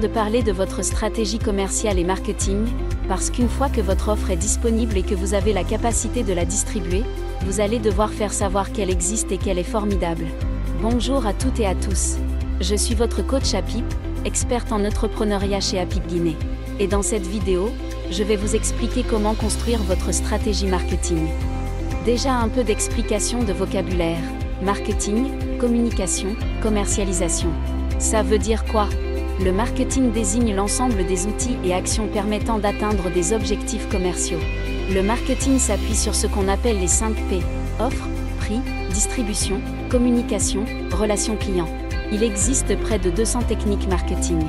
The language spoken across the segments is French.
de parler de votre stratégie commerciale et marketing, parce qu'une fois que votre offre est disponible et que vous avez la capacité de la distribuer, vous allez devoir faire savoir qu'elle existe et qu'elle est formidable. Bonjour à toutes et à tous. Je suis votre coach Apip, experte en entrepreneuriat chez Apip Guinée. Et dans cette vidéo, je vais vous expliquer comment construire votre stratégie marketing. Déjà un peu d'explication de vocabulaire. Marketing, communication, commercialisation. Ça veut dire quoi ? Le marketing désigne l'ensemble des outils et actions permettant d'atteindre des objectifs commerciaux. Le marketing s'appuie sur ce qu'on appelle les 5 P, offre, prix, distribution, communication, relations clients. Il existe près de 200 techniques marketing.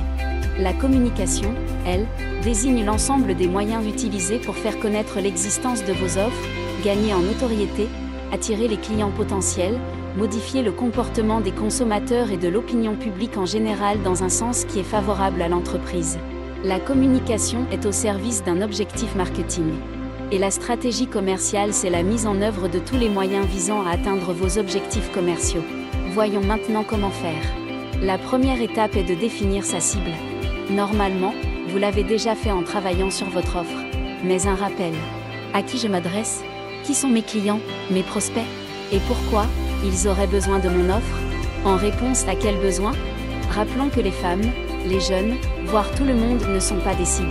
La communication, elle, désigne l'ensemble des moyens utilisés pour faire connaître l'existence de vos offres, gagner en notoriété, attirer les clients potentiels, modifier le comportement des consommateurs et de l'opinion publique en général dans un sens qui est favorable à l'entreprise. La communication est au service d'un objectif marketing. Et la stratégie commerciale, c'est la mise en œuvre de tous les moyens visant à atteindre vos objectifs commerciaux. Voyons maintenant comment faire. La première étape est de définir sa cible. Normalement, vous l'avez déjà fait en travaillant sur votre offre. Mais un rappel. À qui je m'adresse ? Qui sont mes clients, mes prospects ? Et pourquoi ils auraient besoin de mon offre ? En réponse à quels besoins ? Rappelons que les femmes, les jeunes, voire tout le monde ne sont pas des cibles.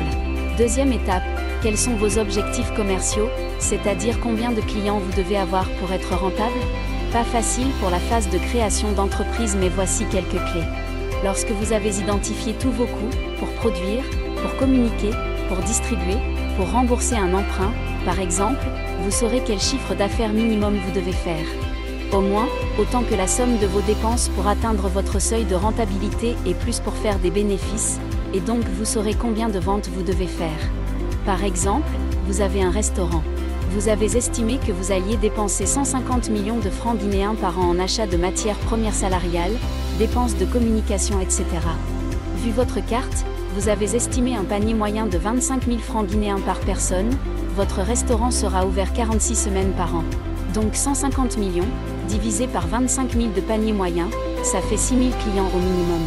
Deuxième étape, quels sont vos objectifs commerciaux, c'est-à-dire combien de clients vous devez avoir pour être rentable ? Pas facile pour la phase de création d'entreprise, mais voici quelques clés. Lorsque vous avez identifié tous vos coûts, pour produire, pour communiquer, pour distribuer, pour rembourser un emprunt, par exemple, vous saurez quel chiffre d'affaires minimum vous devez faire. Au moins, autant que la somme de vos dépenses pour atteindre votre seuil de rentabilité et plus pour faire des bénéfices, et donc vous saurez combien de ventes vous devez faire. Par exemple, vous avez un restaurant. Vous avez estimé que vous alliez dépenser 150 millions de francs guinéens par an en achat de matières premières salariales, dépenses de communication, etc. Vu votre carte, vous avez estimé un panier moyen de 25 000 francs guinéens par personne, votre restaurant sera ouvert 46 semaines par an. Donc 150 millions, divisé par 25 000 de panier moyen, ça fait 6 000 clients au minimum.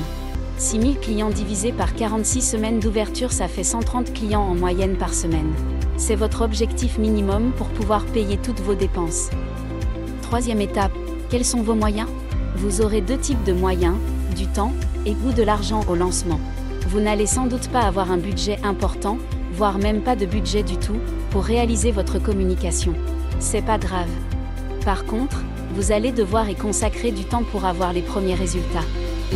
6 000 clients divisé par 46 semaines d'ouverture, ça fait 130 clients en moyenne par semaine. C'est votre objectif minimum pour pouvoir payer toutes vos dépenses. Troisième étape, quels sont vos moyens ? Vous aurez 2 types de moyens, du temps et ou de l'argent au lancement. Vous n'allez sans doute pas avoir un budget important, voire même pas de budget du tout, pour réaliser votre communication. C'est pas grave. Par contre, vous allez devoir y consacrer du temps pour avoir les premiers résultats.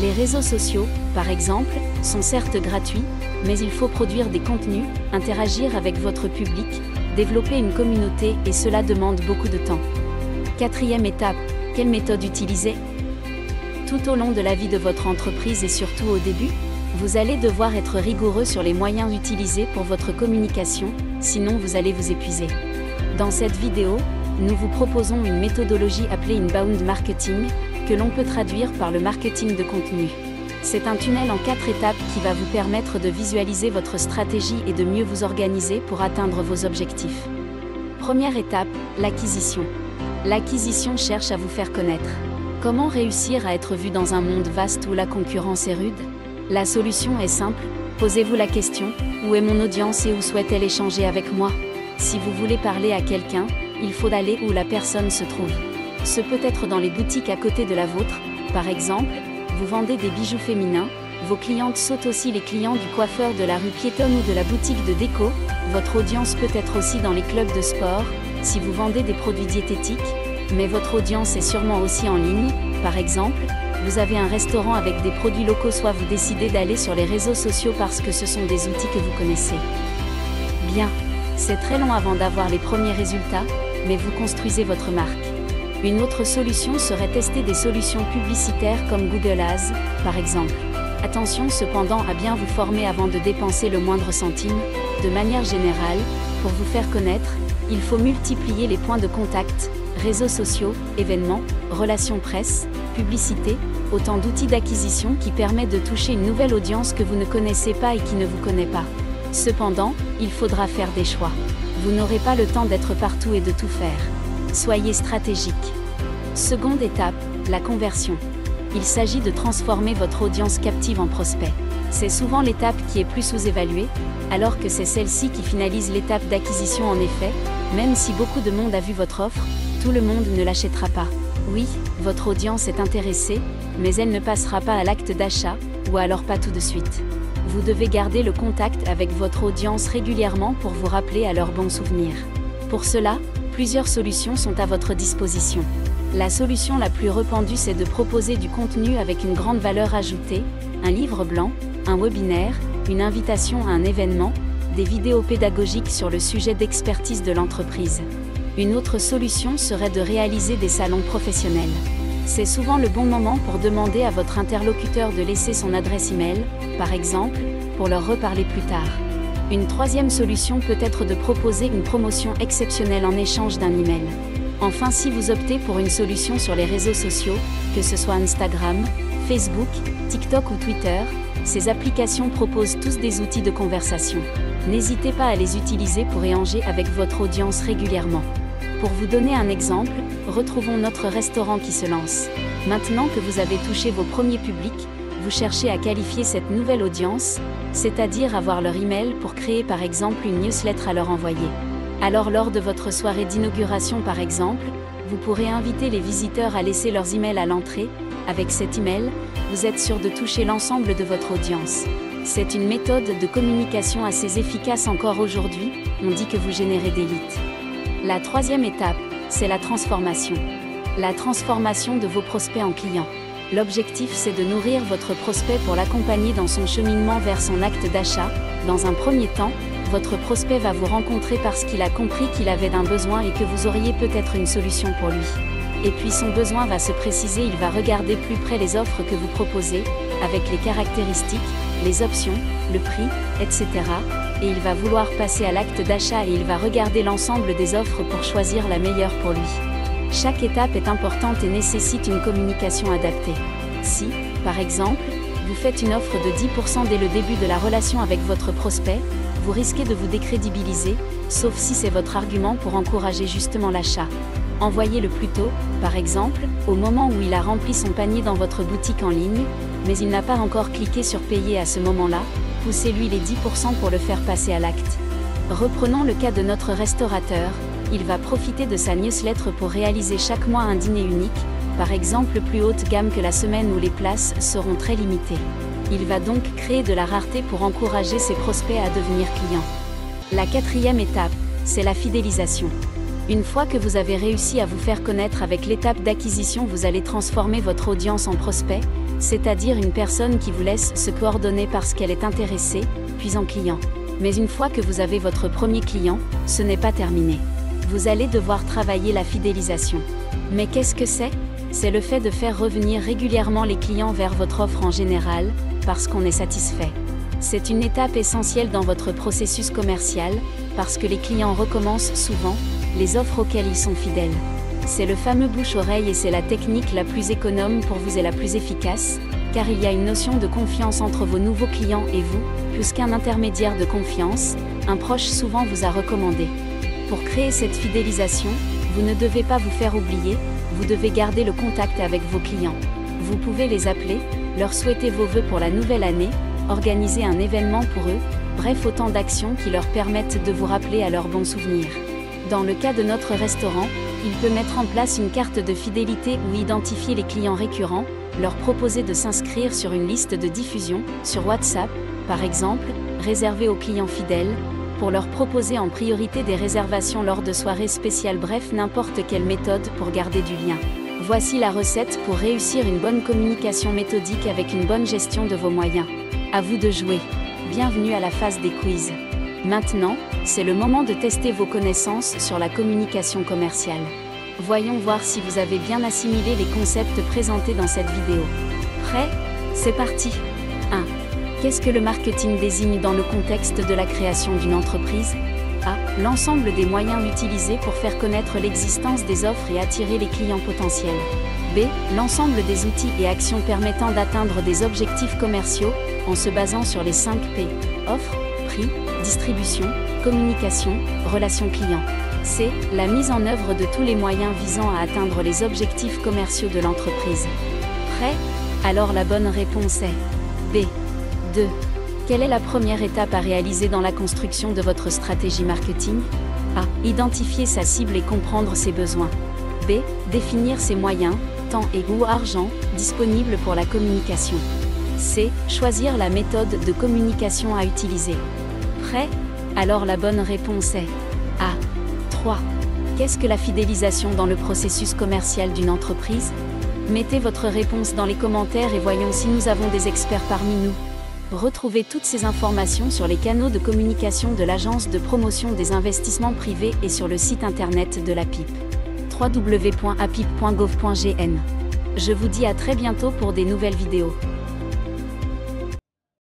Les réseaux sociaux, par exemple, sont certes gratuits, mais il faut produire des contenus, interagir avec votre public, développer une communauté et cela demande beaucoup de temps. Quatrième étape, quelle méthode utiliser ? Tout au long de la vie de votre entreprise et surtout au début, vous allez devoir être rigoureux sur les moyens utilisés pour votre communication, sinon vous allez vous épuiser. Dans cette vidéo, nous vous proposons une méthodologie appelée inbound marketing, que l'on peut traduire par le marketing de contenu. C'est un tunnel en 4 étapes qui va vous permettre de visualiser votre stratégie et de mieux vous organiser pour atteindre vos objectifs. Première étape, l'acquisition. L'acquisition cherche à vous faire connaître. Comment réussir à être vu dans un monde vaste où la concurrence est rude ? La solution est simple, posez-vous la question, où est mon audience et où souhaite-t-elle échanger avec moi ? Si vous voulez parler à quelqu'un, il faut aller où la personne se trouve. Ce peut être dans les boutiques à côté de la vôtre, par exemple, vous vendez des bijoux féminins, vos clientes sont aussi les clients du coiffeur de la rue piétonne ou de la boutique de déco, votre audience peut être aussi dans les clubs de sport, si vous vendez des produits diététiques, mais votre audience est sûrement aussi en ligne, par exemple, vous avez un restaurant avec des produits locaux, soit vous décidez d'aller sur les réseaux sociaux parce que ce sont des outils que vous connaissez. Bien, c'est très long avant d'avoir les premiers résultats, mais vous construisez votre marque. Une autre solution serait tester des solutions publicitaires comme Google Ads, par exemple. Attention cependant à bien vous former avant de dépenser le moindre centime. De manière générale, pour vous faire connaître, il faut multiplier les points de contact, réseaux sociaux, événements, relations presse, publicité, autant d'outils d'acquisition qui permettent de toucher une nouvelle audience que vous ne connaissez pas et qui ne vous connaît pas. Cependant, il faudra faire des choix. Vous n'aurez pas le temps d'être partout et de tout faire. Soyez stratégique. Seconde étape, la conversion. Il s'agit de transformer votre audience captive en prospect. C'est souvent l'étape qui est plus sous-évaluée, alors que c'est celle-ci qui finalise l'étape d'acquisition en effet, même si beaucoup de monde a vu votre offre, tout le monde ne l'achètera pas. Oui, votre audience est intéressée, mais elle ne passera pas à l'acte d'achat, ou alors pas tout de suite. Vous devez garder le contact avec votre audience régulièrement pour vous rappeler à leurs bons souvenirs. Pour cela, plusieurs solutions sont à votre disposition. La solution la plus répandue, c'est de proposer du contenu avec une grande valeur ajoutée, un livre blanc, un webinaire, une invitation à un événement, des vidéos pédagogiques sur le sujet d'expertise de l'entreprise. Une autre solution serait de réaliser des salons professionnels. C'est souvent le bon moment pour demander à votre interlocuteur de laisser son adresse email, par exemple, pour leur reparler plus tard. Une troisième solution peut être de proposer une promotion exceptionnelle en échange d'un email. Enfin, si vous optez pour une solution sur les réseaux sociaux, que ce soit Instagram, Facebook, TikTok ou Twitter, ces applications proposent tous des outils de conversation. N'hésitez pas à les utiliser pour échanger avec votre audience régulièrement. Pour vous donner un exemple, retrouvons notre restaurant qui se lance. Maintenant que vous avez touché vos premiers publics, vous cherchez à qualifier cette nouvelle audience, c'est-à-dire avoir leur email pour créer par exemple une newsletter à leur envoyer. Alors lors de votre soirée d'inauguration par exemple, vous pourrez inviter les visiteurs à laisser leurs emails à l'entrée. Avec cet email, vous êtes sûr de toucher l'ensemble de votre audience. C'est une méthode de communication assez efficace encore aujourd'hui, on dit que vous générez des leads. La troisième étape, c'est la transformation. La transformation de vos prospects en clients. L'objectif, c'est de nourrir votre prospect pour l'accompagner dans son cheminement vers son acte d'achat. Dans un premier temps, votre prospect va vous rencontrer parce qu'il a compris qu'il avait un besoin et que vous auriez peut-être une solution pour lui. Et puis son besoin va se préciser, il va regarder plus près les offres que vous proposez, avec les caractéristiques, les options, le prix, etc. Et il va vouloir passer à l'acte d'achat et il va regarder l'ensemble des offres pour choisir la meilleure pour lui. Chaque étape est importante et nécessite une communication adaptée. Si, par exemple, vous faites une offre de 10% dès le début de la relation avec votre prospect, vous risquez de vous décrédibiliser, sauf si c'est votre argument pour encourager justement l'achat. Envoyez-le plus tôt, par exemple, au moment où il a rempli son panier dans votre boutique en ligne, mais il n'a pas encore cliqué sur payer à ce moment-là, poussez-lui les 10% pour le faire passer à l'acte. Reprenons le cas de notre restaurateur, il va profiter de sa newsletter pour réaliser chaque mois un dîner unique, par exemple plus haute gamme que la semaine où les places seront très limitées. Il va donc créer de la rareté pour encourager ses prospects à devenir clients. La quatrième étape, c'est la fidélisation. Une fois que vous avez réussi à vous faire connaître avec l'étape d'acquisition, vous allez transformer votre audience en prospect, c'est-à-dire une personne qui vous laisse se coordonner parce qu'elle est intéressée, puis en client. Mais une fois que vous avez votre premier client, ce n'est pas terminé. Vous allez devoir travailler la fidélisation. Mais qu'est-ce que c'est ? C'est le fait de faire revenir régulièrement les clients vers votre offre en général, parce qu'on est satisfait. C'est une étape essentielle dans votre processus commercial, parce que les clients recommencent souvent les offres auxquelles ils sont fidèles. C'est le fameux bouche-oreille et c'est la technique la plus économe pour vous et la plus efficace, car il y a une notion de confiance entre vos nouveaux clients et vous, plus qu'un intermédiaire de confiance, un proche souvent vous a recommandé. Pour créer cette fidélisation, vous ne devez pas vous faire oublier, vous devez garder le contact avec vos clients. Vous pouvez les appeler, leur souhaiter vos vœux pour la nouvelle année, organiser un événement pour eux, bref autant d'actions qui leur permettent de vous rappeler à leurs bons souvenirs. Dans le cas de notre restaurant, il peut mettre en place une carte de fidélité ou identifier les clients récurrents, leur proposer de s'inscrire sur une liste de diffusion, sur WhatsApp, par exemple, réservée aux clients fidèles, pour leur proposer en priorité des réservations lors de soirées spéciales, bref n'importe quelle méthode pour garder du lien. Voici la recette pour réussir une bonne communication méthodique avec une bonne gestion de vos moyens. À vous de jouer. Bienvenue à la phase des quiz. Maintenant, c'est le moment de tester vos connaissances sur la communication commerciale. Voyons voir si vous avez bien assimilé les concepts présentés dans cette vidéo. Prêt ? C'est parti. 1. Qu'est-ce que le marketing désigne dans le contexte de la création d'une entreprise ? A. L'ensemble des moyens utilisés pour faire connaître l'existence des offres et attirer les clients potentiels. B. L'ensemble des outils et actions permettant d'atteindre des objectifs commerciaux, en se basant sur les 5 P. Offre, prix, distribution, communication, relations clients. C. La mise en œuvre de tous les moyens visant à atteindre les objectifs commerciaux de l'entreprise. Prêt ? Alors la bonne réponse est B. 2. Quelle est la première étape à réaliser dans la construction de votre stratégie marketing? A. Identifier sa cible et comprendre ses besoins. B. Définir ses moyens, temps et ou argent, disponibles pour la communication. C. Choisir la méthode de communication à utiliser. Prêt? Alors la bonne réponse est A. 3. Qu'est-ce que la fidélisation dans le processus commercial d'une entreprise? Mettez votre réponse dans les commentaires et voyons si nous avons des experts parmi nous. Retrouvez toutes ces informations sur les canaux de communication de l'Agence de promotion des investissements privés et sur le site internet de l'APIP. www.apip.gov.gn. Je vous dis à très bientôt pour des nouvelles vidéos.